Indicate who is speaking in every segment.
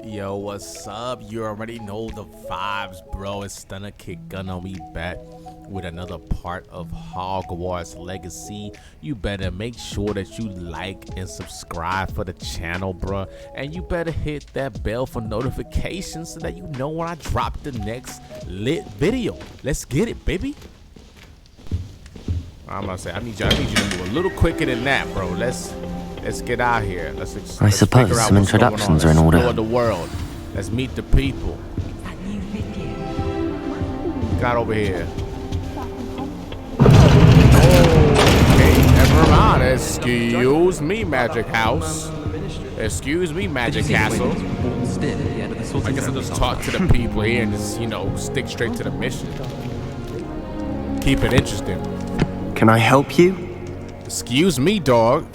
Speaker 1: Yo, what's up? You already know the vibes, bro. It's Stunna Kick Gun on me back with another part of Hogwarts Legacy. You better make sure that you like and subscribe for the channel, bro. And you better hit that bell for notifications so that you know when I drop the next lit video. Let's get it, baby. I'm gonna say I need you to move a little quicker than that, bro. Let's get out here. Let's
Speaker 2: I suppose some introductions are in order.
Speaker 1: Explore the world. Let's meet the people. Got over here. Okay, never mind. Excuse me, Magic House. Excuse me, Magic Castle. I guess I'll just talk to the people here and just, stick straight to the mission. Keep it interesting.
Speaker 2: Can I help you?
Speaker 1: Excuse me, dog.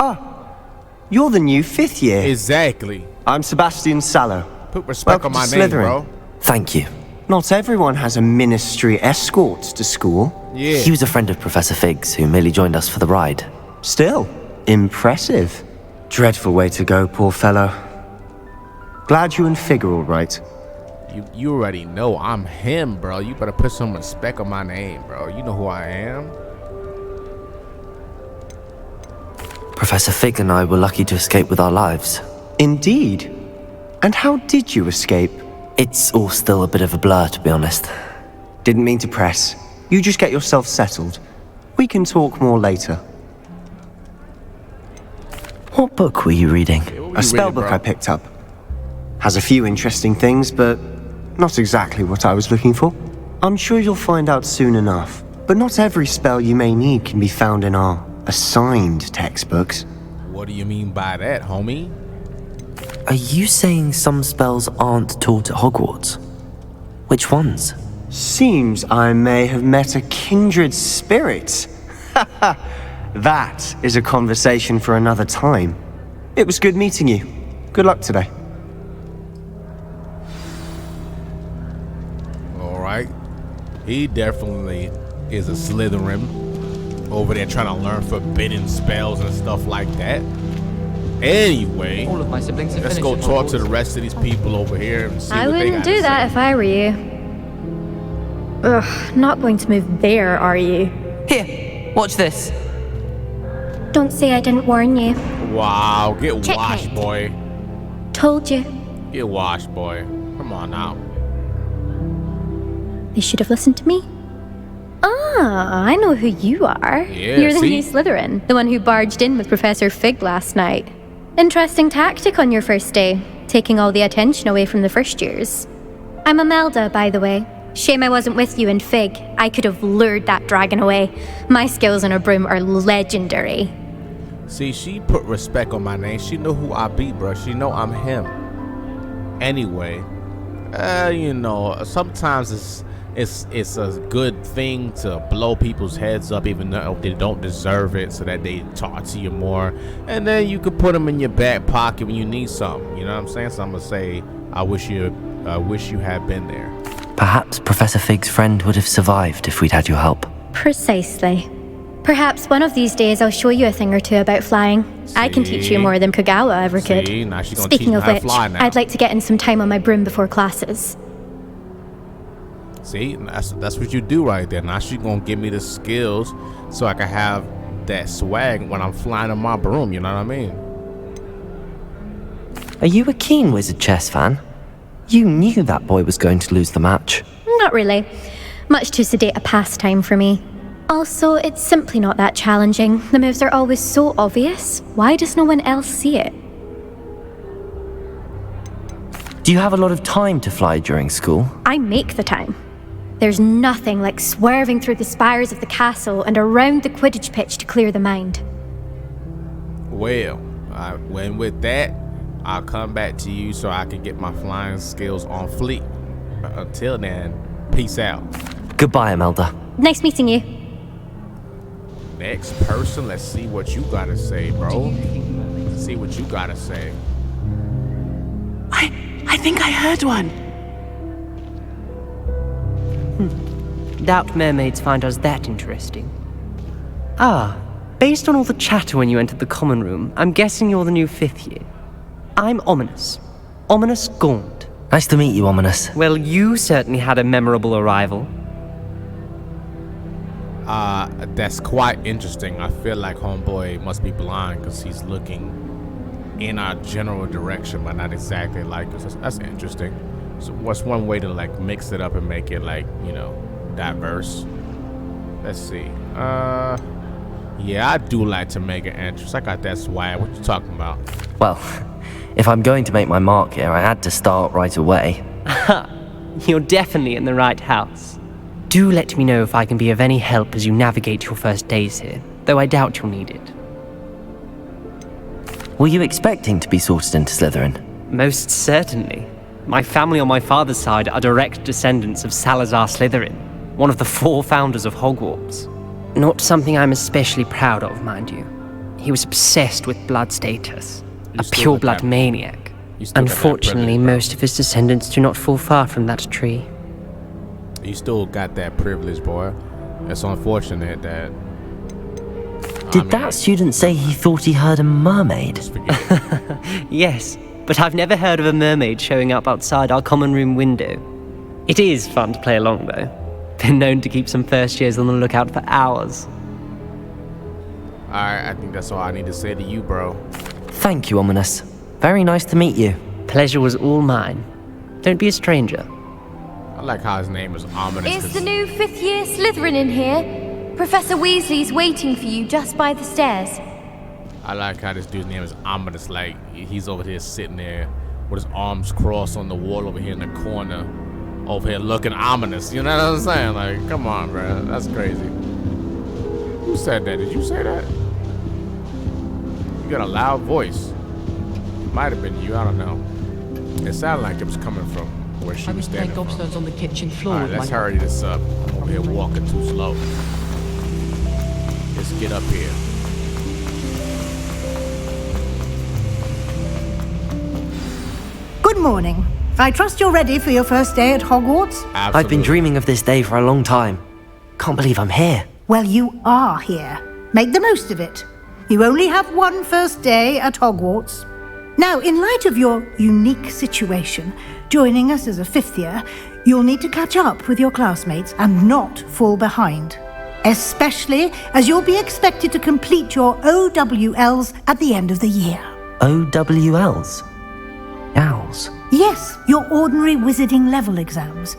Speaker 2: You're the new 5th year.
Speaker 1: Exactly.
Speaker 2: I'm Sebastian Sallow.
Speaker 1: Put respect on my name, bro.
Speaker 2: Thank you. Not everyone has a ministry escort to school.
Speaker 1: Yeah.
Speaker 3: He was a friend of Professor Fig's who merely joined us for the ride.
Speaker 2: Still, impressive. Dreadful way to go, poor fellow. Glad you and Fig are all right.
Speaker 1: You already know I'm him, bro. You better put some respect on my name, bro. You know who I am.
Speaker 3: Professor Fig and I were lucky to escape with our lives.
Speaker 2: Indeed. And how did you escape?
Speaker 3: It's all still a bit of a blur, to be honest.
Speaker 2: Didn't mean to press. You just get yourself settled. We can talk more later.
Speaker 3: What book were you reading?
Speaker 2: A spellbook I picked up. Has a few interesting things, but not exactly what I was looking for. I'm sure you'll find out soon enough. But not every spell you may need can be found in our assigned textbooks.
Speaker 1: What do you mean by that, homie?
Speaker 3: Are you saying some spells aren't taught at Hogwarts? Which ones?
Speaker 2: Seems I may have met a kindred spirit. That is a conversation for another time. It was good meeting you. Good luck today.
Speaker 1: Alright. He definitely is a Slytherin. Over there trying to learn forbidden spells and stuff like that. Anyway,
Speaker 4: All of my siblings have
Speaker 1: let's go talk to the rest of these people over here and see
Speaker 5: I
Speaker 1: what they
Speaker 5: wouldn't
Speaker 1: got to
Speaker 5: do that
Speaker 1: say.
Speaker 5: if I were you. Ugh, not going to move there, are you?
Speaker 4: Here, watch this.
Speaker 5: Don't say I didn't warn you.
Speaker 1: Wow, get
Speaker 5: Checkmate.
Speaker 1: washed, boy.
Speaker 5: Told you.
Speaker 1: Get washed, boy. Come on now.
Speaker 5: They should have listened to me. Ah, I know who you are.
Speaker 1: Yeah,
Speaker 5: You're the
Speaker 1: see?
Speaker 5: new Slytherin, the one who barged in with Professor Fig last night. Interesting tactic on your first day, taking all the attention away from the first years. I'm Imelda, by the way. Shame I wasn't with you and Fig. I could have lured that dragon away. My skills on a broom are legendary.
Speaker 1: See, she put respect on my name. She know who I be, bro. She know I'm him. Anyway, sometimes it's a good thing to blow people's heads up even though they don't deserve it, so that they talk to you more, and then you could put them in your back pocket when you need something. You know what I'm saying? So I'm gonna say I wish you had been there.
Speaker 3: Perhaps Professor Fig's friend would have survived if we'd had your help.
Speaker 5: Precisely. Perhaps one of these days I'll show you a thing or two about flying. I can teach you more than Kagawa ever could.
Speaker 1: See, now she's gonna
Speaker 5: Speaking
Speaker 1: teach me
Speaker 5: of
Speaker 1: how to
Speaker 5: which,
Speaker 1: fly now.
Speaker 5: I'd like to get in some time on my broom before classes.
Speaker 1: See, that's what you do right there. Now she's gonna give me the skills so I can have that swag when I'm flying on my broom. You know what I mean?
Speaker 3: Are you a keen Wizard chess fan? You knew that boy was going to lose the match.
Speaker 5: Not really. Much too sedate a pastime for me. Also, it's simply not that challenging. The moves are always so obvious. Why does no one else see it?
Speaker 3: Do you have a lot of time to fly during school?
Speaker 5: I make the time. There's nothing like swerving through the spires of the castle and around the Quidditch pitch to clear the mind.
Speaker 1: Well, when with that, I'll come back to you so I can get my flying skills on fleek. Until then, peace out.
Speaker 3: Goodbye, Imelda.
Speaker 5: Nice meeting you.
Speaker 1: Next person, let's see what you gotta say, bro. Let's see what you gotta say.
Speaker 6: I think I heard one. Doubt mermaids find us that interesting. Based on all the chatter when you entered the common room, I'm guessing you're the new 5th year. I'm Ominous. Ominous Gaunt.
Speaker 3: Nice to meet you, Ominous.
Speaker 6: Well, you certainly had a memorable arrival.
Speaker 1: That's quite interesting. I feel like homeboy must be blind because he's looking in our general direction, but not exactly like us. That's interesting. So what's one way to like mix it up and make it like, you know, diverse? Let's see. Yeah, I do like to make an entrance. I got that swag. What you talking about?
Speaker 3: Well, if I'm going to make my mark here, I had to start right away.
Speaker 6: You're definitely in the right house. Do let me know if I can be of any help as you navigate your first days here, though I doubt you'll need it.
Speaker 3: Were you expecting to be sorted into Slytherin?
Speaker 6: Most certainly. My family on my father's side are direct descendants of Salazar Slytherin, one of the 4 founders of Hogwarts. Not something I'm especially proud of, mind you. He was obsessed with blood status, a pure-blood maniac. Unfortunately, most of his descendants do not fall far from that tree.
Speaker 1: You still got that privilege, boy. It's unfortunate that...
Speaker 3: Did that student say he thought he heard a mermaid?
Speaker 1: Just forget it.
Speaker 6: Yes, but I've never heard of a mermaid showing up outside our common room window. It is fun to play along, though. Been known to keep some first years on the lookout for hours.
Speaker 1: Alright, I think that's all I need to say to you, bro.
Speaker 3: Thank you, Ominous. Very nice to meet you.
Speaker 6: Pleasure was all mine. Don't be a stranger.
Speaker 1: I like how his name is Ominous.
Speaker 7: Is the new 5th year Slytherin in here? Professor Weasley's waiting for you just by the stairs.
Speaker 1: I like how this dude's name is Ominous. Like, he's over here sitting there with his arms crossed on the wall over here in the corner. Over here looking ominous. You know what I'm saying? Like, come on, bro. That's crazy. Who said that? Did you say that? You got a loud voice. Might have been you. I don't know. It sounded like it was coming from where she was standing from.
Speaker 8: Gobstones on the kitchen floor.
Speaker 1: Alright, let's hurry this up. I'm over here walking too slow. Let's get up here.
Speaker 9: Good morning. I trust you're ready for your first day at Hogwarts?
Speaker 1: Absolutely.
Speaker 3: I've been dreaming of this day for a long time. Can't believe I'm here.
Speaker 9: Well, you are here. Make the most of it. You only have one first day at Hogwarts. Now, in light of your unique situation, joining us as a 5th year, you'll need to catch up with your classmates and not fall behind. Especially as you'll be expected to complete your OWLs at the end of the year.
Speaker 3: OWLs? Owls?
Speaker 9: Yes, your ordinary wizarding level exams.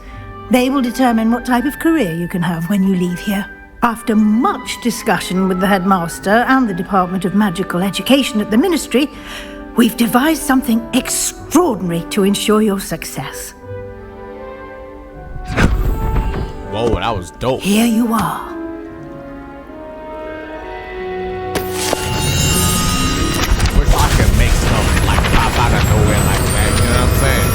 Speaker 9: They will determine what type of career you can have when you leave here. After much discussion with the headmaster and the Department of Magical Education at the Ministry, we've devised something extraordinary to ensure your success.
Speaker 1: Whoa, that was dope.
Speaker 9: Here you are.
Speaker 1: Wish I could make stuff like pop out of nowhere like that. You know what I'm saying?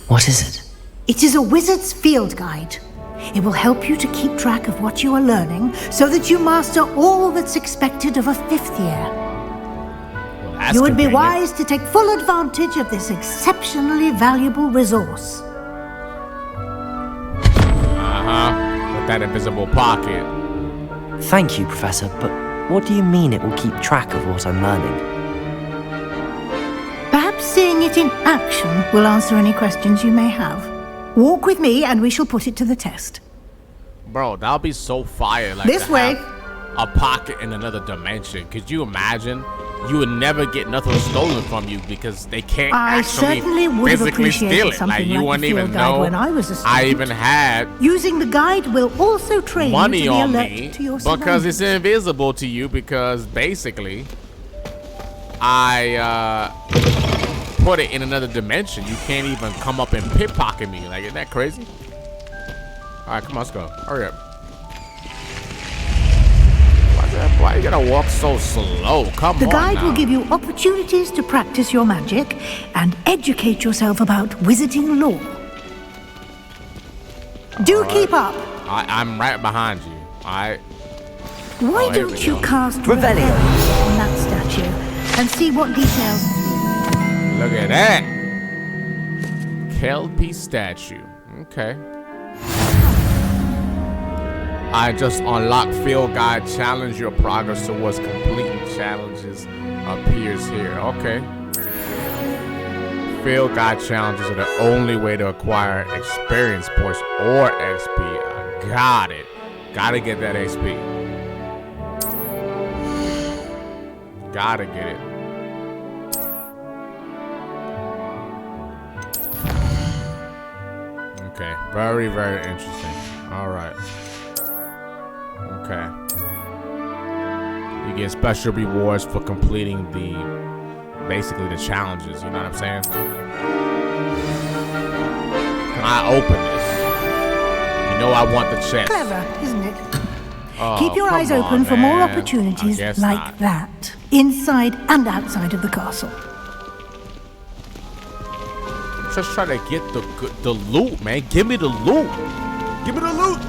Speaker 3: What is it?
Speaker 9: It is a wizard's field guide. It will help you to keep track of what you are learning so that you master all that's expected of a 5th year.
Speaker 1: Well, that's
Speaker 9: You would be
Speaker 1: convenient.
Speaker 9: wise to take full advantage of this exceptionally valuable resource.
Speaker 1: With that invisible pocket.
Speaker 3: Thank you, Professor, but what do you mean it will keep track of what I'm learning?
Speaker 9: Perhaps seeing it in action will answer any questions you may have. Walk with me and we shall put it to the test.
Speaker 1: Bro, that'll be so fire. Like
Speaker 9: This
Speaker 1: to
Speaker 9: way.
Speaker 1: have a pocket in another dimension. Could you imagine? You would never get nothing stolen from you because they can't
Speaker 9: I
Speaker 1: actually
Speaker 9: certainly would have
Speaker 1: physically
Speaker 9: appreciated
Speaker 1: steal it.
Speaker 9: something
Speaker 1: Like you
Speaker 9: like
Speaker 1: wouldn't
Speaker 9: the
Speaker 1: even
Speaker 9: field guide
Speaker 1: know.
Speaker 9: when I was a
Speaker 1: I
Speaker 9: student.
Speaker 1: even had
Speaker 9: Using the guide will also train you to
Speaker 1: money
Speaker 9: be
Speaker 1: on
Speaker 9: alert
Speaker 1: me
Speaker 9: to your
Speaker 1: because it's
Speaker 9: surroundings.
Speaker 1: invisible to you because basically I put it in another dimension. You can't even come up and pickpocket me. Like, isn't that crazy? All right, come on, let's go. Hurry up. Why you gotta walk so slow? Come on
Speaker 9: The guide
Speaker 1: now.
Speaker 9: will give you opportunities to practice your magic and educate yourself about wizarding lore. Do keep up.
Speaker 1: I'm right behind you.
Speaker 9: Why
Speaker 1: Oh, here we
Speaker 9: don't you
Speaker 1: go.
Speaker 9: cast Revelio on that statue and see what details...
Speaker 1: Look at that. Kelpie statue. Okay. I just unlocked Field Guide Challenge. Your progress towards completing challenges appears here. Okay. Field Guide Challenges are the only way to acquire experience points or XP. I got it. Gotta get that XP. Gotta get it. Okay. Very, very interesting. Alright. Okay. You get special rewards for completing basically the challenges, you know what I'm saying? Can I open this? You know I want the chest.
Speaker 9: Clever, isn't it?
Speaker 1: Oh,
Speaker 9: Keep your eyes
Speaker 1: come
Speaker 9: open
Speaker 1: on,
Speaker 9: for more
Speaker 1: man.
Speaker 9: opportunities
Speaker 1: I guess
Speaker 9: like
Speaker 1: not.
Speaker 9: that, inside and outside of the castle.
Speaker 1: Just try to get the loot, man. Give me the loot. Give me the loot.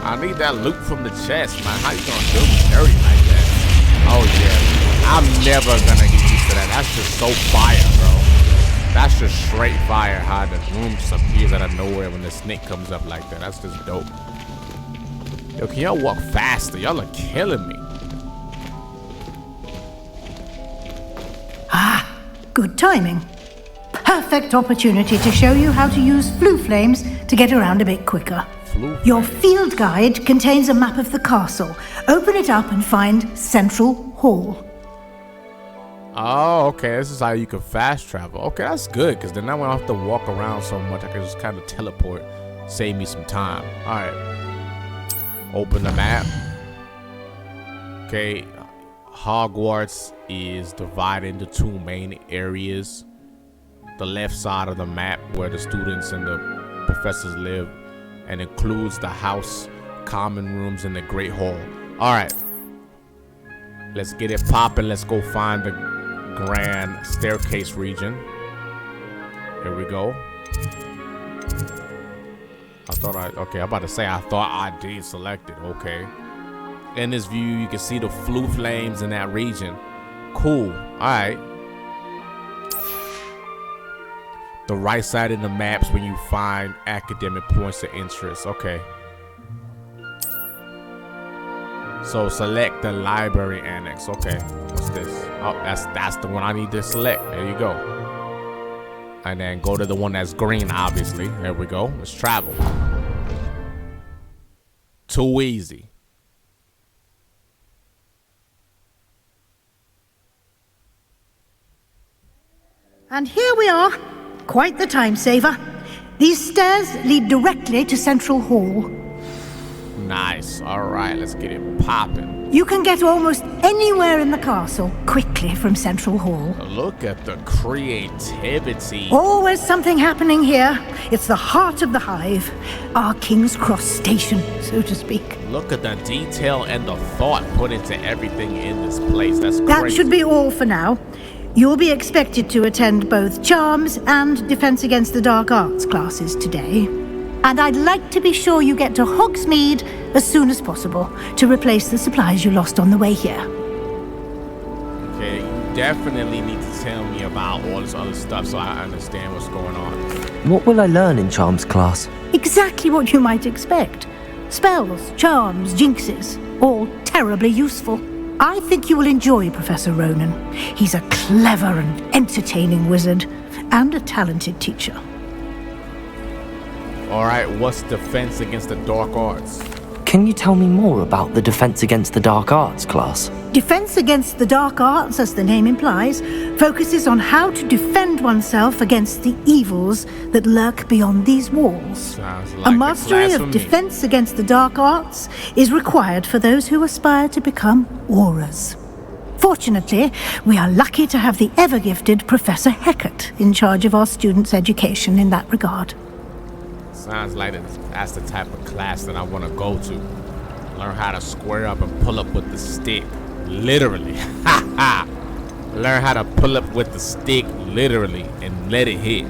Speaker 1: I need that loot from the chest, man. How you gonna do me dirty like that? Oh yeah. I'm never gonna get used to that. That's just so fire, bro. That's just straight fire. How the room just appears out of nowhere when the snake comes up like that. That's just dope. Yo, can y'all walk faster? Y'all are killing me.
Speaker 9: Ah, good timing. Perfect opportunity to show you how to use flue flames to get around a bit quicker. Your field guide contains a map of the castle. Open it up and find Central Hall.
Speaker 1: Oh, okay. This is how you can fast travel. Okay, that's good, because then I won't have to walk around so much. I can just kind of teleport. Save me some time. Alright. Open the map. Okay. Hogwarts is divided into two main areas. The left side of the map where the students and the professors live, and includes the house, common rooms, and the Great Hall. Alright. Let's get it popping. Let's go find the grand staircase region. Here we go. Okay, I'm about to say I thought I did select it. Okay. In this view, you can see the flue flames in that region. Cool. Alright. The right side in the maps when you find academic points of interest. Okay. So select the library annex. Okay. What's this? Oh, that's the one I need to select. There you go. And then go to the one that's green, obviously. There we go. Let's travel. Too easy.
Speaker 9: And here we are. Quite the time saver. These stairs lead directly to Central Hall.
Speaker 1: Nice. All right, let's get it popping.
Speaker 9: You can get almost anywhere in the castle quickly from Central Hall.
Speaker 1: Look at the creativity.
Speaker 9: Always something happening here. It's the heart of the hive. Our King's Cross station, so to speak.
Speaker 1: Look at the detail and the thought put into everything in this place. That's crazy.
Speaker 9: That should be all for now. You'll be expected to attend both Charms and Defense Against the Dark Arts classes today. And I'd like to be sure you get to Hogsmeade as soon as possible to replace the supplies you lost on the way here.
Speaker 1: Okay, you definitely need to tell me about all this other stuff so I understand what's going on.
Speaker 3: What will I learn in Charms class?
Speaker 9: Exactly what you might expect. Spells, charms, jinxes, all terribly useful. I think you will enjoy Professor Ronan. He's a clever and entertaining wizard, and a talented teacher.
Speaker 1: Alright, what's Defense Against the Dark Arts?
Speaker 3: Can you tell me more about the Defense Against the Dark Arts class?
Speaker 9: Defense Against the Dark Arts, as the name implies, focuses on how to defend oneself against the evils that lurk beyond these walls.
Speaker 1: Sounds like
Speaker 9: A mastery
Speaker 1: class
Speaker 9: of
Speaker 1: for me.
Speaker 9: Defense Against the Dark Arts is required for those who aspire to become Aurors. Fortunately, we are lucky to have the ever-gifted Professor Hecat in charge of our students' education in that regard.
Speaker 1: Sounds like that's the type of class that I want to go to. Learn how to square up and pull up with the stick. Literally. Learn how to pull up with the stick, literally, and let it hit.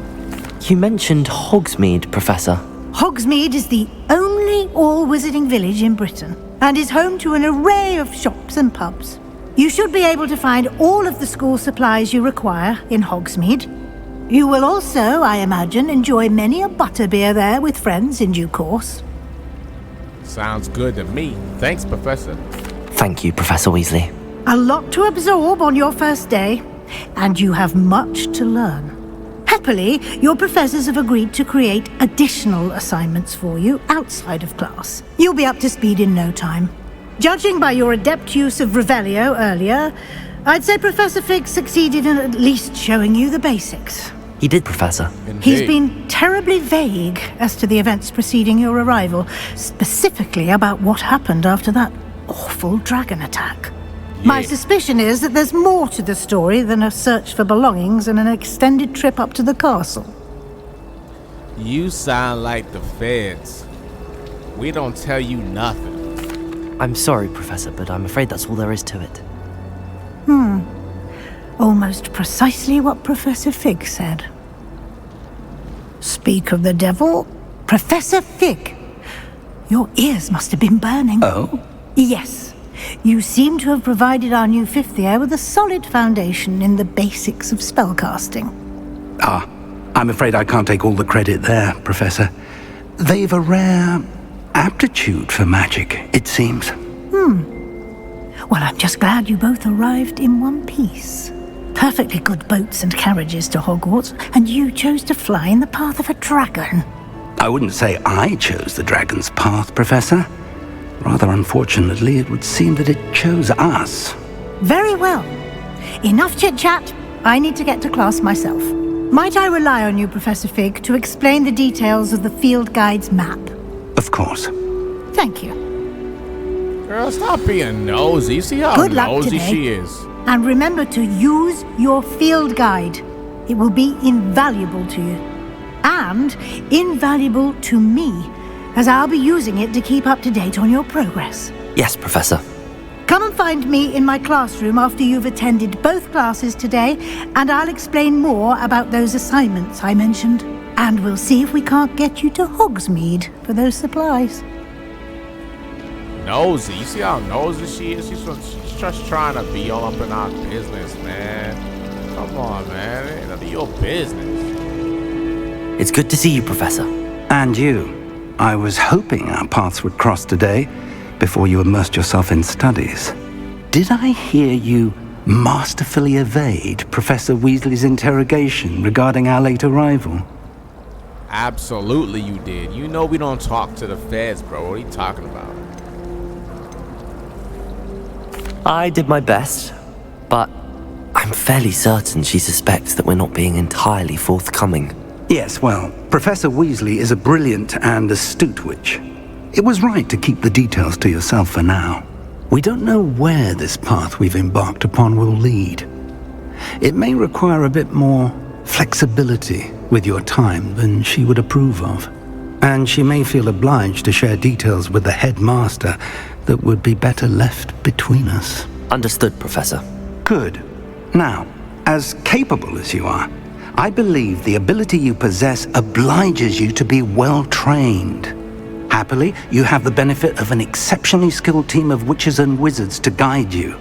Speaker 3: You mentioned Hogsmeade, Professor.
Speaker 9: Hogsmeade is the only all-wizarding village in Britain and is home to an array of shops and pubs. You should be able to find all of the school supplies you require in Hogsmeade. You will also, I imagine, enjoy many a butterbeer there with friends in due course.
Speaker 1: Sounds good to me. Thanks, Professor.
Speaker 3: Thank you, Professor Weasley.
Speaker 9: A lot to absorb on your first day, and you have much to learn. Happily, your professors have agreed to create additional assignments for you outside of class. You'll be up to speed in no time. Judging by your adept use of Revelio earlier, I'd say Professor Fig succeeded in at least showing you the basics.
Speaker 3: He did, Professor.
Speaker 9: He's been terribly vague as to the events preceding your arrival, specifically about what happened after that awful dragon attack. My suspicion is that there's more to the story than a search for belongings and an extended trip up to the castle.
Speaker 1: You sound like the feds. We don't tell you nothing.
Speaker 3: I'm sorry, Professor, but I'm afraid that's all there is to it.
Speaker 9: Almost precisely what Professor Fig said. Speak of the devil, Professor Fig. Your ears must have been burning.
Speaker 8: Oh?
Speaker 9: Yes. You seem to have provided our new fifth year with a solid foundation in the basics of spellcasting.
Speaker 8: I'm afraid I can't take all the credit there, Professor. They've a rare aptitude for magic, it seems.
Speaker 9: Well, I'm just glad you both arrived in one piece. Perfectly good boats and carriages to Hogwarts, and you chose to fly in the path of a dragon.
Speaker 8: I wouldn't say I chose the dragon's path, Professor. Rather unfortunately, it would seem that it chose us.
Speaker 9: Very well. Enough chit-chat. I need to get to class myself. Might I rely on you, Professor Fig, to explain the details of the field guide's map?
Speaker 8: Of course.
Speaker 9: Thank you.
Speaker 1: Girl, stop being nosy. You see how
Speaker 9: Good luck
Speaker 1: nosy
Speaker 9: today.
Speaker 1: she is?
Speaker 9: And remember to use your field guide. It will be invaluable to you. And invaluable to me, as I'll be using it to keep up to date on your progress.
Speaker 3: Yes, Professor.
Speaker 9: Come and find me in my classroom after you've attended both classes today, and I'll explain more about those assignments I mentioned. And we'll see if we can't get you to Hogsmeade for those supplies.
Speaker 1: Nosy. You see how nosy she is? She's just trying to be all up in our business, man. Come on, man. It ain't none of your business.
Speaker 3: It's good to see you, Professor.
Speaker 8: And you. I was hoping our paths would cross today before you immersed yourself in studies. Did I hear you masterfully evade Professor Weasley's interrogation regarding our late arrival?
Speaker 1: Absolutely you did. You know we don't talk to the feds, bro. What are you talking about?
Speaker 3: I did my best, but I'm fairly certain she suspects that we're not being entirely forthcoming.
Speaker 8: Yes, well, Professor Weasley is a brilliant and astute witch. It was right to keep the details to yourself for now. We don't know where this path we've embarked upon will lead. It may require a bit more flexibility with your time than she would approve of. And she may feel obliged to share details with the headmaster that would be better left between us.
Speaker 3: Understood, Professor.
Speaker 8: Good. Now, as capable as you are, I believe the ability you possess obliges you to be well trained. Happily, you have the benefit of an exceptionally skilled team of witches and wizards to guide you.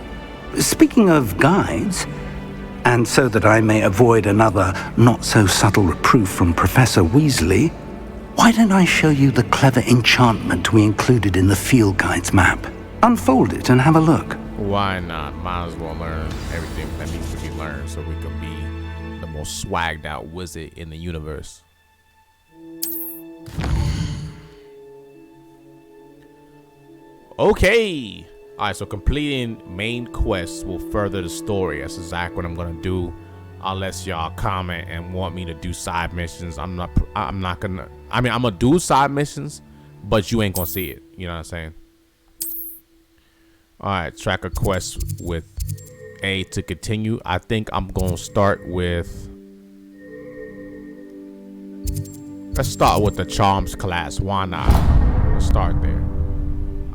Speaker 8: Speaking of guides, and so that I may avoid another not-so-subtle reproof from Professor Weasley, why don't I show you the clever enchantment we included in the field guide's map? Unfold it and have a look.
Speaker 1: Why not? Might as well learn everything that needs to be learned so we can be the most swagged out wizard in the universe. Okay. Alright, so completing main quests will further the story. That's exactly what I'm gonna do. Unless y'all comment and want me to do side missions. I'm not gonna, I'm gonna do side missions, but you ain't gonna see it. You know what I'm saying? Alright, track a quest with A to continue. I think I'm gonna start with, let's start with the charms class. Why not? Let's start there.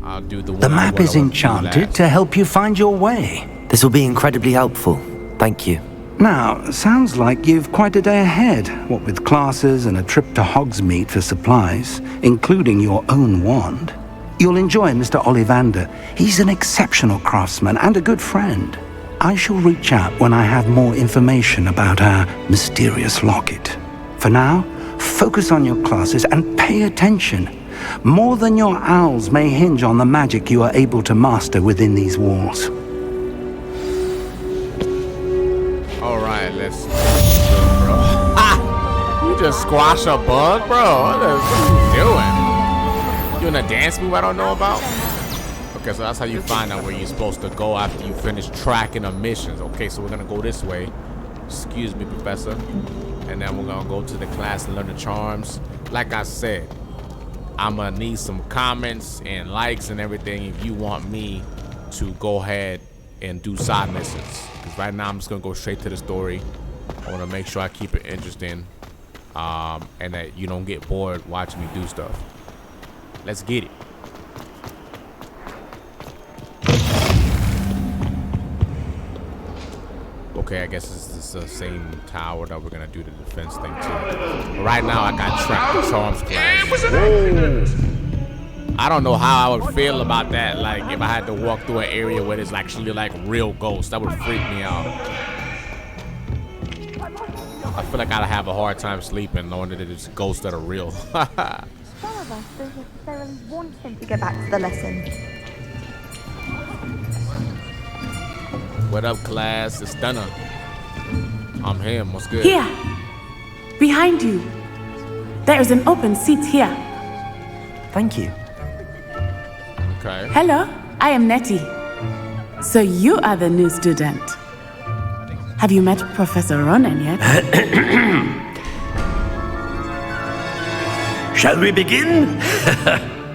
Speaker 1: I'll do the one.
Speaker 8: The map is enchanted to help you find your way.
Speaker 3: This will be incredibly helpful. Thank you.
Speaker 8: Now, sounds like you've quite a day ahead, what with classes and a trip to Hogsmeade for supplies, including your own wand. You'll enjoy Mr. Ollivander. He's an exceptional craftsman and a good friend. I shall reach out when I have more information about our mysterious locket. For now, focus on your classes and pay attention. More than your owls may hinge on the magic you are able to master within these walls.
Speaker 1: Alright, let's bro. Ha! You just squash a bug, bro. What are you doing? You doing a dance move I don't know about? Okay, so that's how you find out where you're supposed to go after you finish tracking the missions. Okay, so we're gonna go this way. Excuse me, Professor. And then we're gonna go to the class and learn the charms. Like I said, I'm gonna need some comments and likes and everything if you want me to go ahead and do side missions. Because right now I'm just gonna go straight to the story. I wanna make sure I keep it interesting. And that you don't get bored watching me do stuff. Let's get it. Okay, I guess it's the same tower that we're gonna do the defense thing too. But right now, I got trapped the charms class. Whoa. I don't know how I would feel about that. Like if I had to walk through an area where there's actually like real ghosts, that would freak me out. I feel like I'd have a hard time sleeping knowing that it's ghosts that are real.
Speaker 10: Some of us don't necessarily want him to go back to the lesson.
Speaker 1: What up, class? It's Stunna. I'm him. What's good?
Speaker 11: Here, behind you. There is an open seat here.
Speaker 3: Thank you.
Speaker 1: Okay.
Speaker 11: Hello, I am Nettie. So you are the new student. Have you met Professor Ronan yet?
Speaker 12: Shall we begin?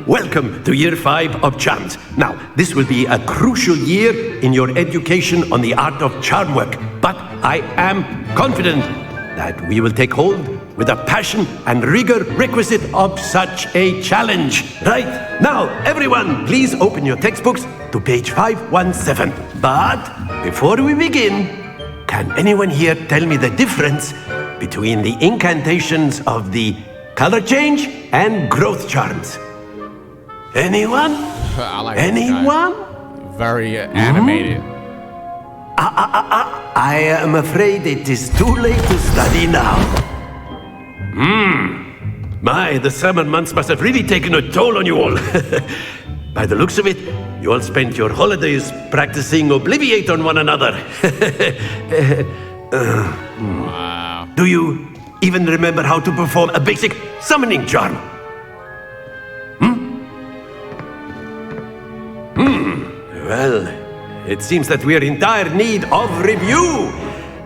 Speaker 12: Welcome to Year 5 of Charms. Now, this will be a crucial year in your education on the art of charm work, but I am confident that we will take hold with the passion and rigor requisite of such a challenge. Right, now, everyone, please open your textbooks to page 517. But before we begin, can anyone here tell me the difference between the incantations of the color change and growth charms? Anyone?
Speaker 1: I like
Speaker 12: Anyone?
Speaker 1: Very animated.
Speaker 12: I am afraid it is too late to study now. My, the summer months must have really taken a toll on you all. By the looks of it, you all spent your holidays practicing Obliviate on one another.
Speaker 1: Wow.
Speaker 12: Do you even remember how to perform a basic summoning charm? Well, it seems that we are in dire need of review.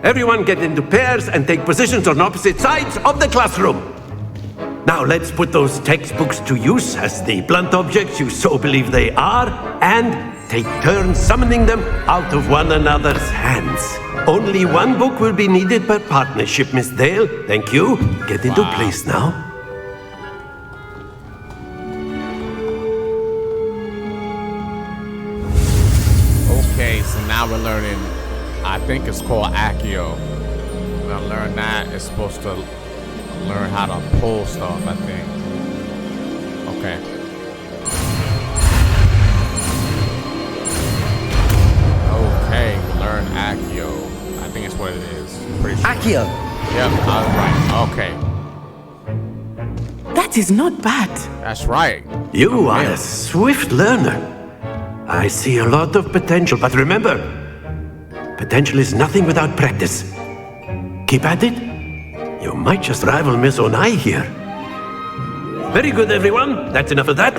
Speaker 12: Everyone get into pairs and take positions on opposite sides of the classroom. Now let's put those textbooks to use as the blunt objects you so believe they are, and take turns summoning them out of one another's hands. Only one book will be needed per partnership, Miss Dale. Thank you. Get into place now.
Speaker 1: Okay, so now we're learning, I think it's called Accio. We're gonna learn that. It's supposed to learn how to pull stuff, I think. Okay. Okay, learn Accio. I think it's what it is. Pretty sure.
Speaker 3: Accio!
Speaker 1: Yep, I was right. Okay.
Speaker 11: That is not bad.
Speaker 1: That's right.
Speaker 12: You are a swift learner. I see a lot of potential, but remember, potential is nothing without practice. Keep at it. You might just rival Miss Onai here. Very good, everyone. That's enough of that.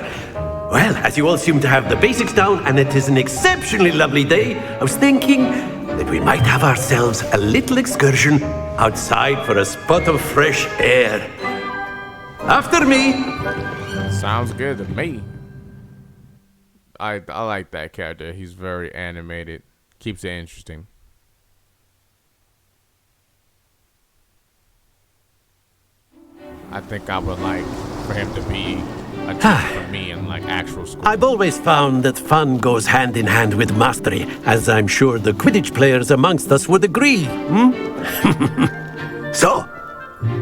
Speaker 12: Well, as you all seem to have the basics down, and it is an exceptionally lovely day, I was thinking that we might have ourselves a little excursion outside for a spot of fresh air. After me.
Speaker 1: Sounds good to me. I like that character. He's very animated. Keeps it interesting. I think I would like for him to be a teacher for me in like actual school.
Speaker 12: I've always found that fun goes hand in hand with mastery, as I'm sure the Quidditch players amongst us would agree. So,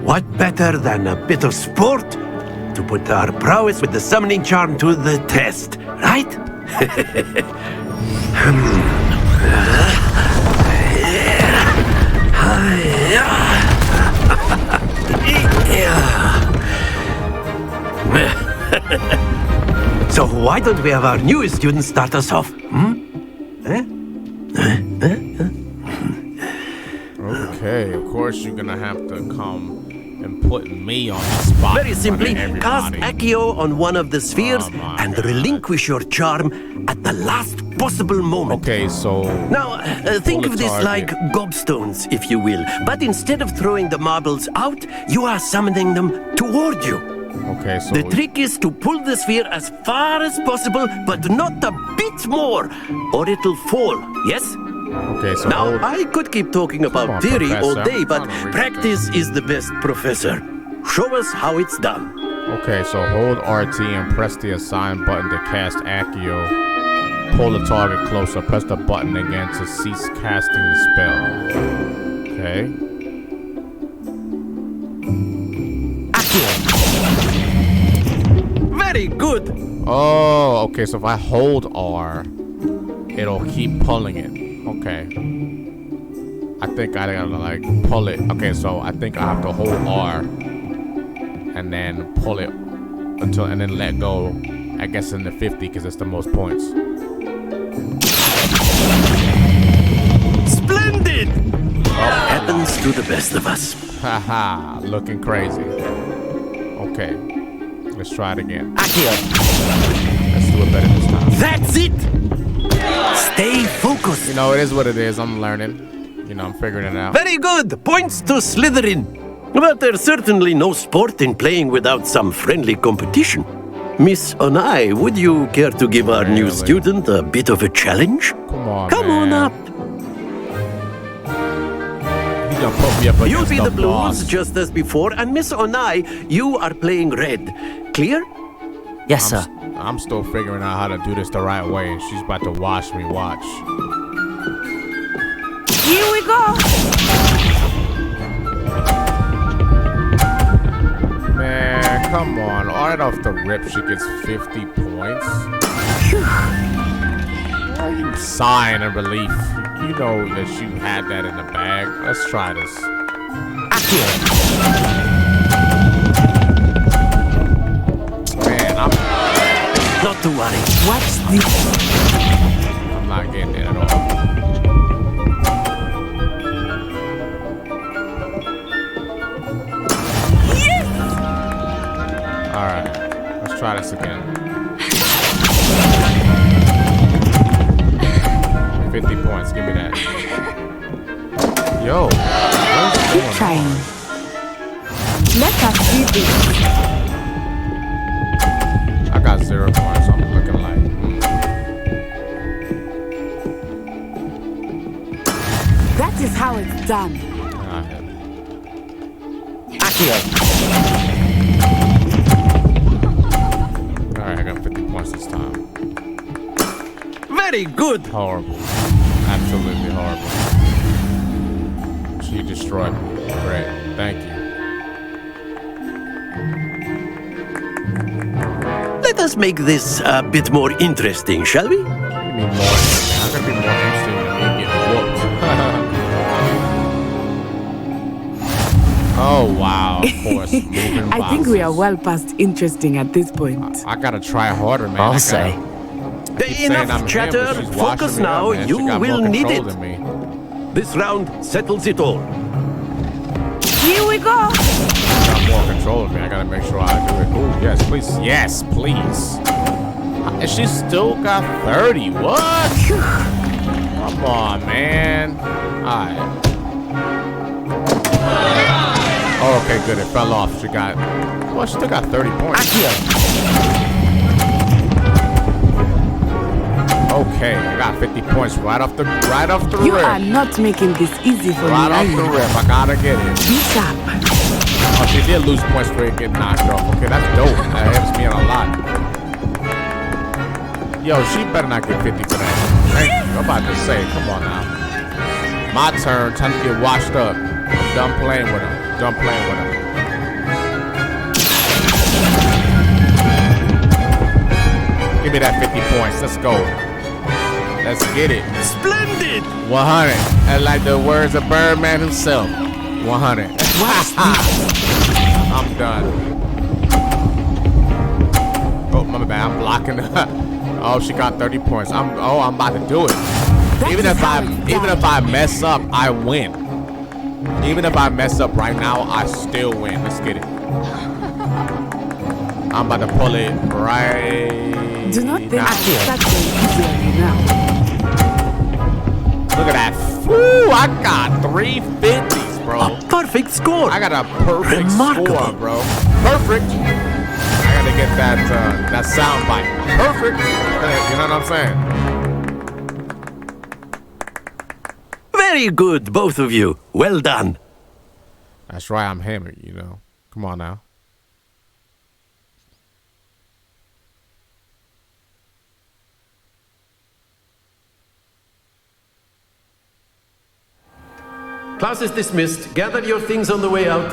Speaker 12: what better than a bit of sport to put our prowess with the summoning charm to the test, right? why don't we have our newest student start us off?
Speaker 1: Okay, of course you're gonna have to come and put me on the spot.
Speaker 12: Very simply, cast
Speaker 1: everybody.
Speaker 12: Accio on one of the spheres and relinquish your charm at the last possible moment.
Speaker 1: Okay, so
Speaker 12: Now, think
Speaker 1: pull
Speaker 12: of
Speaker 1: a
Speaker 12: this
Speaker 1: target.
Speaker 12: like gobstones, if you will. But instead of throwing the marbles out, you are summoning them toward you.
Speaker 1: Okay, so
Speaker 12: The trick is to pull the sphere as far as possible, but not a bit more, or it'll fall. Yes?
Speaker 1: okay, so
Speaker 12: Now,
Speaker 1: hold.
Speaker 12: I could keep talking about
Speaker 1: on,
Speaker 12: theory all
Speaker 1: Professor.
Speaker 12: day, but
Speaker 1: I'm trying to read
Speaker 12: practice is the best professor. Show us how it's done.
Speaker 1: Okay, so hold RT and press the assign button to cast Accio. Pull the target closer. Press the button again to cease casting the spell. Okay.
Speaker 12: Very good.
Speaker 1: Oh, okay. So if I hold R, it'll keep pulling it. Okay. I think I gotta like pull it. Okay, so I think I have to hold R and then pull it until and then let go. I guess in the 50 because it's the most points.
Speaker 12: Splendid. Happens to the best of us.
Speaker 1: Haha, looking crazy. Okay, let's try it again.
Speaker 12: Accio.
Speaker 1: Let's do it better this time.
Speaker 12: That's it. Stay focused.
Speaker 1: You know, it is what it is. I'm learning. You know, I'm figuring it out.
Speaker 12: Very good. Points to Slytherin. But there's certainly no sport in playing without some friendly competition. Miss Onai, would you care to give our new student a bit of a challenge?
Speaker 1: Come on,
Speaker 12: Come
Speaker 1: man.
Speaker 12: on up.
Speaker 1: He's gonna put me up
Speaker 12: You'll
Speaker 1: against
Speaker 12: be the blues
Speaker 1: boss.
Speaker 12: just as before, and Miss Onai, you are playing red. Clear?
Speaker 3: Yes, sir.
Speaker 1: I'm still figuring out how to do this the right way, and she's about to watch me watch.
Speaker 11: Here we go.
Speaker 1: Man, come on. Right off the rip, she gets 50 points. Why are you sighing in relief? You know that you had that in the bag. Let's try this. Man,
Speaker 12: Not to worry.
Speaker 11: Watch this.
Speaker 1: I'm not getting it at all. Alright, let's try this again. 50 points, give me that. Yo,
Speaker 11: Keep trying. Let us do this.
Speaker 1: I got 0 points, I'm looking like.
Speaker 11: That is how it's done.
Speaker 1: Alright, I got 50 points this time.
Speaker 12: Very good.
Speaker 1: Horrible. Absolutely horrible. She destroyed me. Great. Thank you.
Speaker 12: Let us make this a bit more interesting, shall we?
Speaker 1: What do you mean more interesting? I'm gonna be more interesting than me getting whooped. Oh, wow. Of course. Moving
Speaker 11: I think we are well past interesting at this point.
Speaker 1: I gotta try harder, man.
Speaker 3: I'll say.
Speaker 12: Enough chatter. Focus now. You will need it. This round settles it all.
Speaker 11: Here we go.
Speaker 1: Got more control of me. I gotta make sure I do it. Oh, yes, please. Yes, please. And she still got 30. What? Come on, man. Alright. Oh, okay, good. It fell off. She got. Well, she still got 30 points. Okay, I got 50 points right off the
Speaker 11: You
Speaker 1: rip.
Speaker 11: are not making this easy for
Speaker 1: Right
Speaker 11: me,
Speaker 1: off
Speaker 11: are
Speaker 1: the
Speaker 11: you?
Speaker 1: rip. I gotta get it.
Speaker 11: Be sharp.
Speaker 1: Oh, she did lose points for it getting knocked off. Okay, that's dope. That helps me out a lot. Yo, she better not get 50 for that. Thank you. I'm about to say, come on now. My turn. Time to get washed up. I'm done playing with him. Done playing with him. Give me that 50 points. Let's go. Let's get it.
Speaker 12: Splendid.
Speaker 1: 100. And like the words of Birdman himself. 100. I'm done. Oh, my bad. I'm blocking. Oh, she got 30 points. I'm about to do it. Even if I mess up, I win. Even if I mess up right now, I still win. Let's get it. I'm about to pull it right.
Speaker 11: Do not think
Speaker 1: now.
Speaker 11: that's easier now.
Speaker 1: Look at that. Woo, I got 350s, bro.
Speaker 12: A perfect score.
Speaker 1: I got a perfect
Speaker 12: Remarkable.
Speaker 1: score, bro. Perfect. I gotta get that sound bite. Perfect. You know what I'm saying?
Speaker 12: Very good, both of you. Well done.
Speaker 1: That's right, I'm hammered, you know. Come on now.
Speaker 12: Class is dismissed. Gather your things on the way out.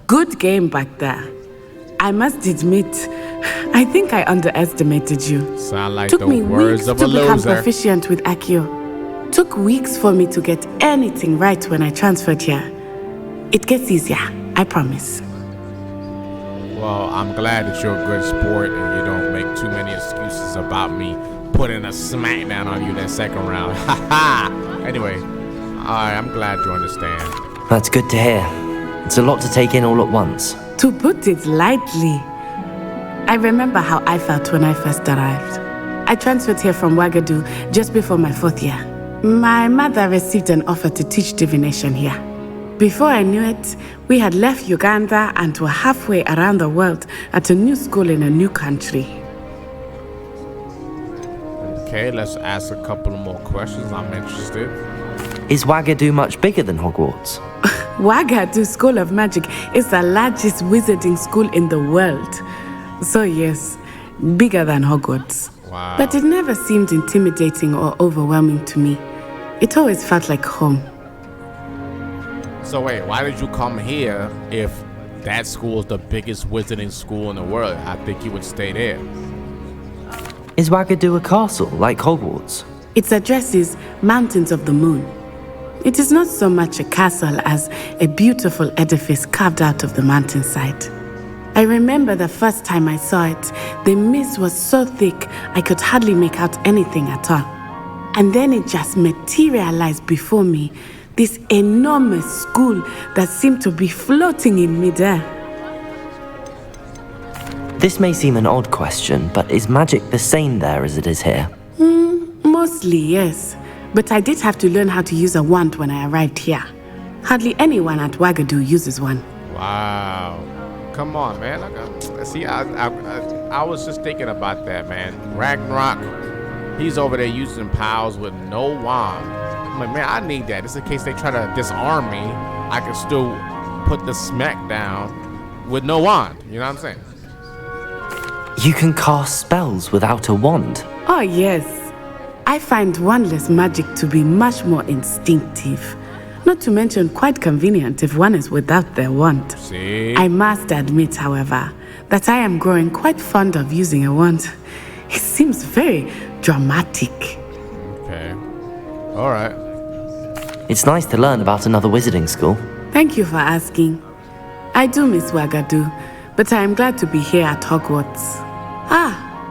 Speaker 11: Good game back there. I must admit, I think I underestimated you.
Speaker 1: Sound like
Speaker 11: Took
Speaker 1: the
Speaker 11: me
Speaker 1: words
Speaker 11: weeks
Speaker 1: of
Speaker 11: to
Speaker 1: a
Speaker 11: become
Speaker 1: loser.
Speaker 11: proficient with Accio. Took weeks for me to get anything right when I transferred here. It gets easier, I promise.
Speaker 1: Well, I'm glad that you're a good sport and you don't make too many excuses about me putting a smackdown on you that second round. Anyway, I'm glad you understand.
Speaker 3: That's good to hear. It's a lot to take in all at once.
Speaker 11: To put it lightly, I remember how I felt when I first arrived. I transferred here from Wagadu just before my 4th year. My mother received an offer to teach divination here. Before I knew it, we had left Uganda and were halfway around the world at a new school in a new country.
Speaker 1: Okay, let's ask a couple of more questions. I'm interested.
Speaker 3: Is Wagadu much bigger than Hogwarts?
Speaker 11: Wagadu School of Magic is the largest wizarding school in the world. So yes, bigger than Hogwarts.
Speaker 1: Wow.
Speaker 11: But it never seemed intimidating or overwhelming to me. It always felt like home.
Speaker 1: So wait, why did you come here if that school is the biggest wizarding school in the world? I think you would stay there.
Speaker 3: Is Wagadu a castle like Hogwarts?
Speaker 11: Its address is Mountains of the Moon. It is not so much a castle as a beautiful edifice carved out of the mountainside. I remember the first time I saw it, the mist was so thick I could hardly make out anything at all. And then it just materialized before me, this enormous school that seemed to be floating in midair.
Speaker 3: This may seem an odd question, but is magic the same there as it is here?
Speaker 11: Mostly, yes. But I did have to learn how to use a wand when I arrived here. Hardly anyone at Wagadu uses one.
Speaker 1: Wow. Come on, man. I was just thinking about that, man. Ragnarok, he's over there using powers with no wand. I'm like, man, I need that. Just in case they try to disarm me, I can still put the smack down with no wand. You know what I'm saying?
Speaker 3: You can cast spells without a wand.
Speaker 11: Oh, yes. I find wandless magic to be much more instinctive. Not to mention quite convenient if one is without their wand.
Speaker 1: See?
Speaker 11: I must admit, however, that I am growing quite fond of using a wand. It seems very dramatic.
Speaker 1: Okay. All right.
Speaker 3: It's nice to learn about another wizarding school.
Speaker 11: Thank you for asking. I do miss Wagadu, but I am glad to be here at Hogwarts.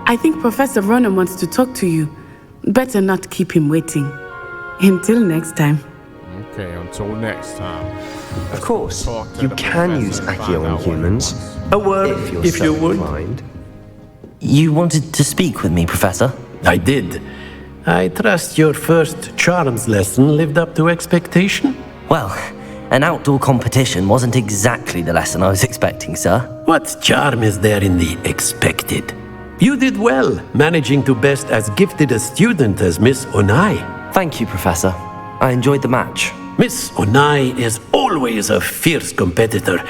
Speaker 11: I think Professor Ronan wants to talk to you. Better not keep him waiting. Until next time.
Speaker 1: Okay, until next time.
Speaker 2: Of course, you can use Accio on humans.
Speaker 12: A word, if you would.
Speaker 2: Inclined.
Speaker 3: You wanted to speak with me, Professor?
Speaker 12: I did. I trust your first charms lesson lived up to expectation?
Speaker 3: Well, an outdoor competition wasn't exactly the lesson I was expecting, sir.
Speaker 12: What charm is there in the expected? You did well, managing to best as gifted a student as Miss Onai.
Speaker 3: Thank you, Professor. I enjoyed the match.
Speaker 12: Miss Onai is always a fierce competitor,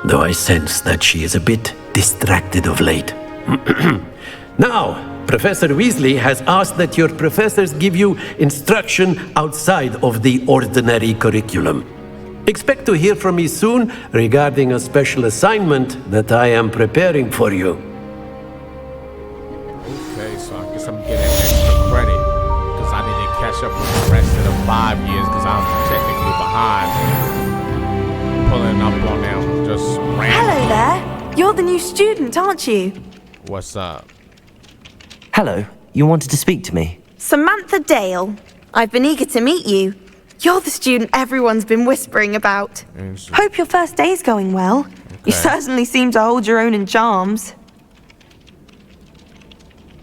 Speaker 12: though I sense that she is a bit distracted of late. Now, Professor Weasley has asked that your professors give you instruction outside of the ordinary curriculum. Expect to hear from me soon regarding a special assignment that I am preparing for you.
Speaker 1: Okay, so I guess I'm getting extra credit because I need to catch up with the rest of the 5 years because I'm technically behind. Pulling up on them just random.
Speaker 10: Hello there.
Speaker 13: you're the new student, aren't you?
Speaker 1: What's up?
Speaker 3: Hello, you wanted to speak to me?
Speaker 13: Samantha Dale. I've been eager to meet you. You're the student everyone's been whispering about. Hope your first day's going well. You certainly seem to hold your own in charms.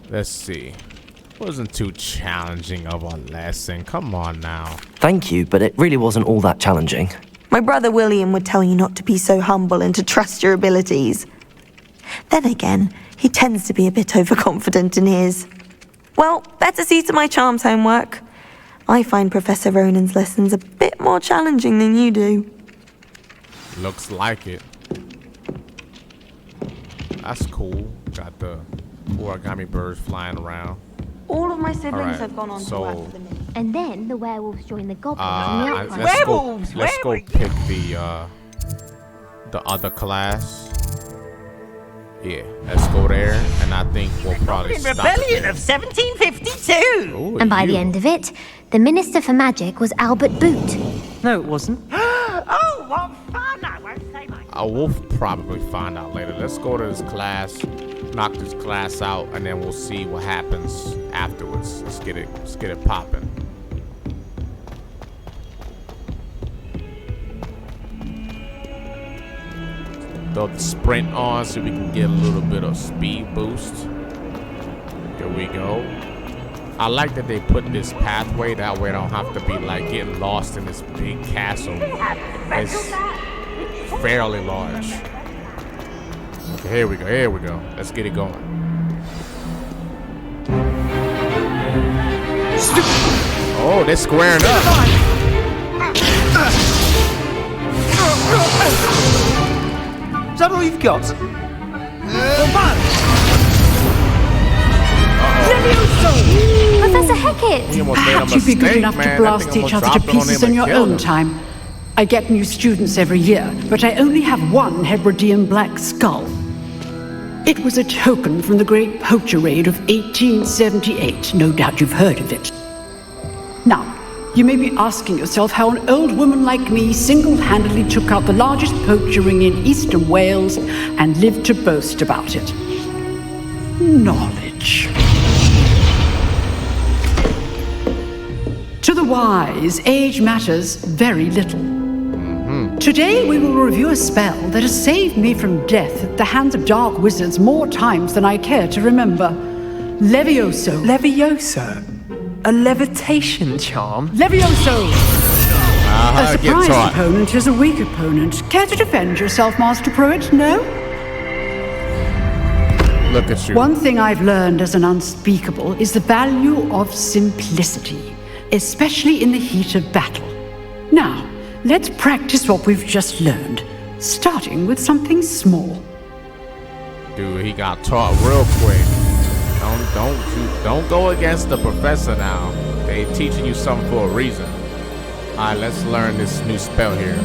Speaker 1: Let's see. Wasn't too challenging of a lesson. Come on now.
Speaker 3: Thank you, but it really wasn't all that challenging.
Speaker 13: My brother William would tell you not to be so humble and to trust your abilities. Then again, he tends to be a bit overconfident in his. Well, better see to my charms homework. I find Professor Ronan's lessons a bit more challenging than you do.
Speaker 1: Looks like it. That's cool. Got the origami birds flying around.
Speaker 13: All of my siblings have gone on to work for the Mint.
Speaker 5: And then the werewolves join the goblins in the outcry.
Speaker 1: Let's go pick the other class. Yeah, let's go there, and I think we'll probably stop
Speaker 14: Rebellion of 1752!
Speaker 1: Ooh,
Speaker 5: And by the end of it, the Minister for Magic was Albert Boot.
Speaker 6: No, it wasn't.
Speaker 14: Oh, what fun! I won't say much.
Speaker 1: We'll probably find out later. Let's go to this class, knock this class out, and then we'll see what happens afterwards. Let's get it popping. Throw the sprint on so we can get a little bit of speed boost. Here we go. I like that they put this pathway, that way I don't have to be like getting lost in this big castle. It's fairly large. Okay, here we go. Let's get it going. Oh, they're squaring up.
Speaker 14: Is that all you've got?
Speaker 5: Professor Hecat!
Speaker 9: Perhaps you'd be good enough to blast each other to pieces in your own time. I get new students every year, but I only have one Hebridean black skull. It was a token from the Great Poacher Raid of 1878. No doubt you've heard of it. Now, you may be asking yourself how an old woman like me single-handedly took out the largest poacher ring in eastern Wales and lived to boast about it. Knowledge. To the wise, age matters very little. Today we will review a spell that has saved me from death at the hands of dark wizards more times than I care to remember. Levioso.
Speaker 6: Levioso? A levitation charm?
Speaker 9: Levioso! A surprised opponent is a weak opponent. Care to defend yourself, Master Pruitt? No?
Speaker 1: Look at you.
Speaker 9: One thing I've learned as an unspeakable is the value of simplicity, especially in the heat of battle. Now, let's practice what we've just learned, starting with something small.
Speaker 1: Dude, he got taught real quick. Don't go against the professor now. They teaching you something for a reason. All right, let's learn this new spell here.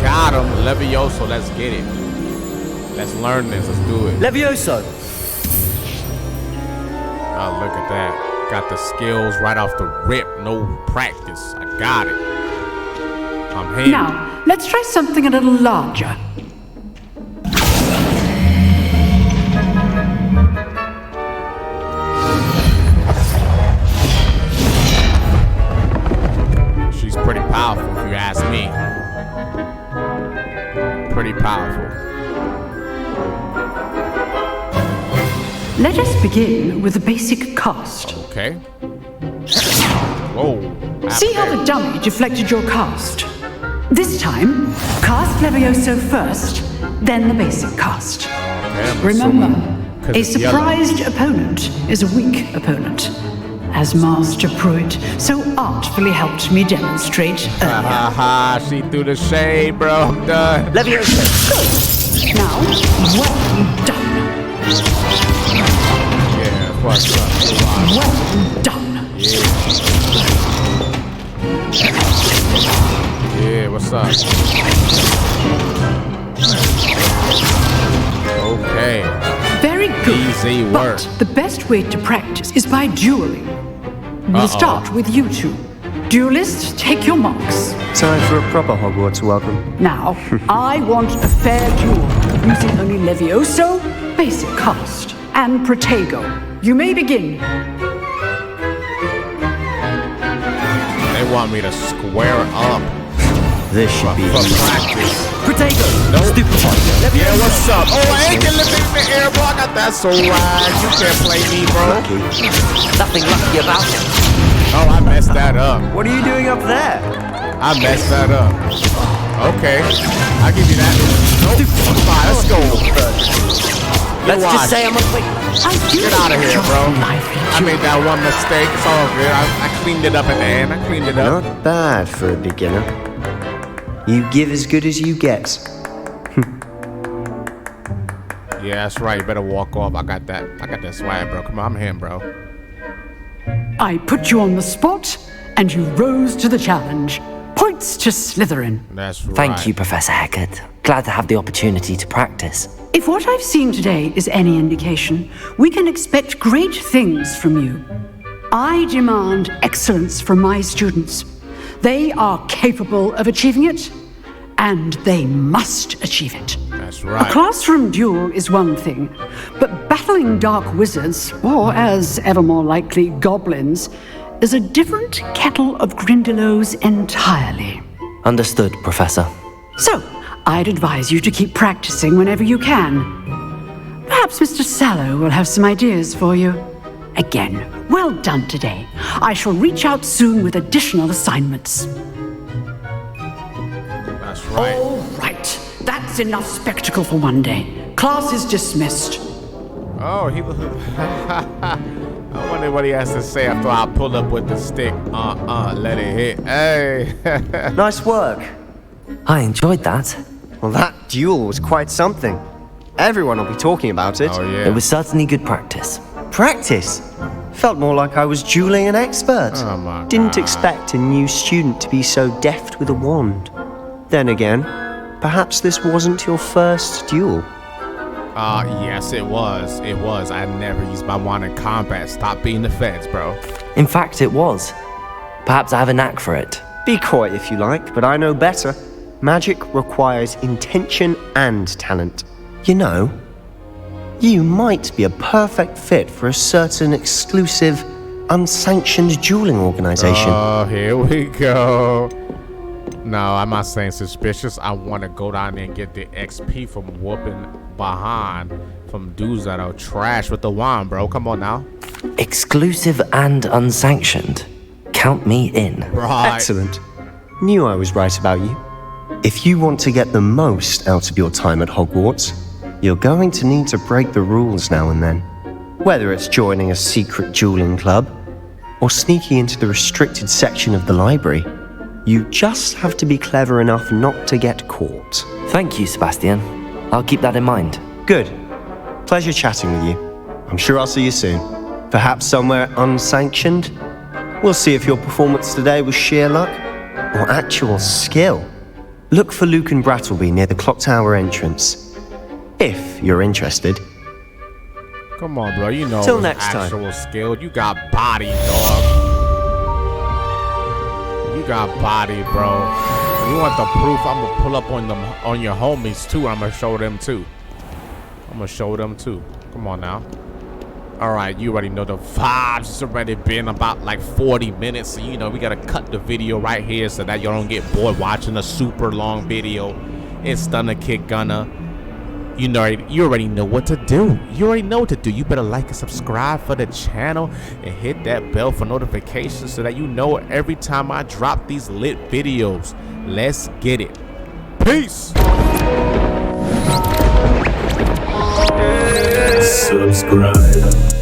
Speaker 1: Got him, Levioso. Let's get it. Let's learn this. Let's do it.
Speaker 3: Levioso.
Speaker 1: Oh, look at that. Got the skills right off the rip. No practice. I got it. I'm here.
Speaker 9: Now, let's try something a little larger.
Speaker 1: She's pretty powerful, if you ask me. Pretty powerful.
Speaker 9: Let us begin with the basic cast.
Speaker 1: Okay. Whoa.
Speaker 9: See how the dummy deflected your cast? This time, cast Levioso first, then the basic cast.
Speaker 1: Okay,
Speaker 9: remember, a
Speaker 1: it's
Speaker 9: surprised opponent is a weak opponent, as Master Pruitt so artfully helped me demonstrate earlier.
Speaker 1: Ha ha, she threw the shade, bro. I'm done.
Speaker 9: Levioso. Now, well done.
Speaker 1: Yeah, what's up?
Speaker 9: Well done.
Speaker 1: Yeah, what's up? Okay.
Speaker 9: Very good.
Speaker 1: Easy work.
Speaker 9: But the best way to practice is by dueling. We'll start with you two.
Speaker 15: Duelists, take your marks.
Speaker 2: Time for a proper Hogwarts welcome.
Speaker 15: Now, I want a fair duel, using only Levioso, basic cast, and Protego. You may begin.
Speaker 1: They want me to square up.
Speaker 2: This should be
Speaker 1: for practice.
Speaker 3: Protego!
Speaker 1: Nope.
Speaker 3: Stupid one.
Speaker 1: Yeah, what's up? Oh, I ain't gonna lift in the air, bro. I got that so wide. You can't play me, bro.
Speaker 3: Nothing lucky about it.
Speaker 1: Oh, I messed that up.
Speaker 2: What are you doing up there?
Speaker 1: I messed that up. Okay, I'll give you that. Nope. Fine, let's go.
Speaker 3: Let's just say I'm a quick.
Speaker 1: Get out of here, bro. I made that one mistake. It's all good. I cleaned it up at the end. I cleaned it up.
Speaker 2: Not bad for a beginner. You give as good as you get.
Speaker 1: Yeah, that's right. You better walk off. I got that swag, bro. Come on, I'm him, bro.
Speaker 15: I put you on the spot, and you rose to the challenge. Points to Slytherin.
Speaker 1: That's right.
Speaker 3: Thank you, Professor Hecat. Glad to have the opportunity to practice.
Speaker 15: If what I've seen today is any indication, we can expect great things from you. I demand excellence from my students. They are capable of achieving it, and they must achieve it.
Speaker 1: That's right.
Speaker 15: A classroom duel is one thing, but battling dark wizards, or as ever more likely, goblins, is a different kettle of Grindylows entirely.
Speaker 3: Understood, Professor.
Speaker 15: So, I'd advise you to keep practicing whenever you can. Perhaps Mr. Sallow will have some ideas for you. Again, well done today. I shall reach out soon with additional assignments.
Speaker 1: That's right.
Speaker 15: All right. That's enough spectacle for one day. Class is dismissed.
Speaker 1: Oh, he was. I wonder what he has to say after I pull up with the stick. Let it hit. Hey.
Speaker 2: Nice work.
Speaker 3: I enjoyed that.
Speaker 2: Well, that duel was quite something. Everyone will be talking about it.
Speaker 1: Oh, yeah.
Speaker 3: It was certainly good practice.
Speaker 2: Practice? Felt more like I was dueling an expert.
Speaker 1: Oh, my
Speaker 2: Didn't
Speaker 1: God.
Speaker 2: expect a new student to be so deft with a wand. Then again, perhaps this wasn't your first duel.
Speaker 1: Yes, it was. It was. I never used my wand in combat. Stop being the feds, bro.
Speaker 3: In fact, it was. Perhaps I have a knack for it.
Speaker 2: Be coy if you like, but I know better. Magic requires intention and talent. You know, you might be a perfect fit for a certain exclusive, unsanctioned dueling organization.
Speaker 1: Oh, here we go. No, I'm not saying suspicious. I want to go down there and get the XP from whooping behind from dudes that are trash with the wand, bro. Come on now.
Speaker 3: Exclusive and unsanctioned. Count me in.
Speaker 1: Right.
Speaker 2: Excellent. Knew I was right about you. If you want to get the most out of your time at Hogwarts, you're going to need to break the rules now and then. Whether it's joining a secret dueling club or sneaking into the restricted section of the library, you just have to be clever enough not to get caught.
Speaker 3: Thank you, Sebastian. I'll keep that in mind.
Speaker 2: Good. Pleasure chatting with you. I'm sure I'll see you soon. Perhaps somewhere unsanctioned? We'll see if your performance today was sheer luck or actual skill. Look for Luke and Brattleby near the Clock Tower entrance. If you're interested.
Speaker 1: Come on, bro. You know
Speaker 2: Till
Speaker 1: it's
Speaker 2: next time.
Speaker 1: actual skill. You got body, dog. You got body, bro. You want the proof? I'm gonna pull up on your homies too. I'm gonna show them too. Come on now. All right, you already know the vibes. It's already been about like 40 minutes. So, you know, we got to cut the video right here so that you don't get bored watching a super long video. It's Stunna Kick Gunna. You already know what to do. You better like and subscribe for the channel and hit that bell for notifications so that you know every time I drop these lit videos. Let's get it. Peace.
Speaker 16: Subscribe.